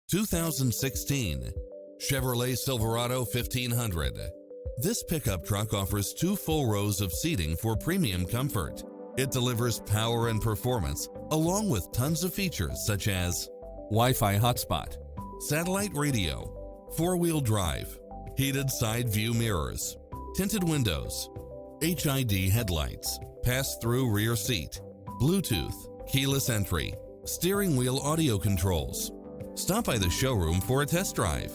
2016 Chevrolet Silverado 1500. This pickup truck offers 2 full rows of seating for premium comfort. It delivers power and performance, along with tons of features such as Wi-Fi hotspot, satellite radio, 4-wheel drive, heated side view mirrors, tinted windows, HID headlights, pass-through rear seat, Bluetooth, keyless entry, steering wheel audio controls. Stop by the showroom for a test drive.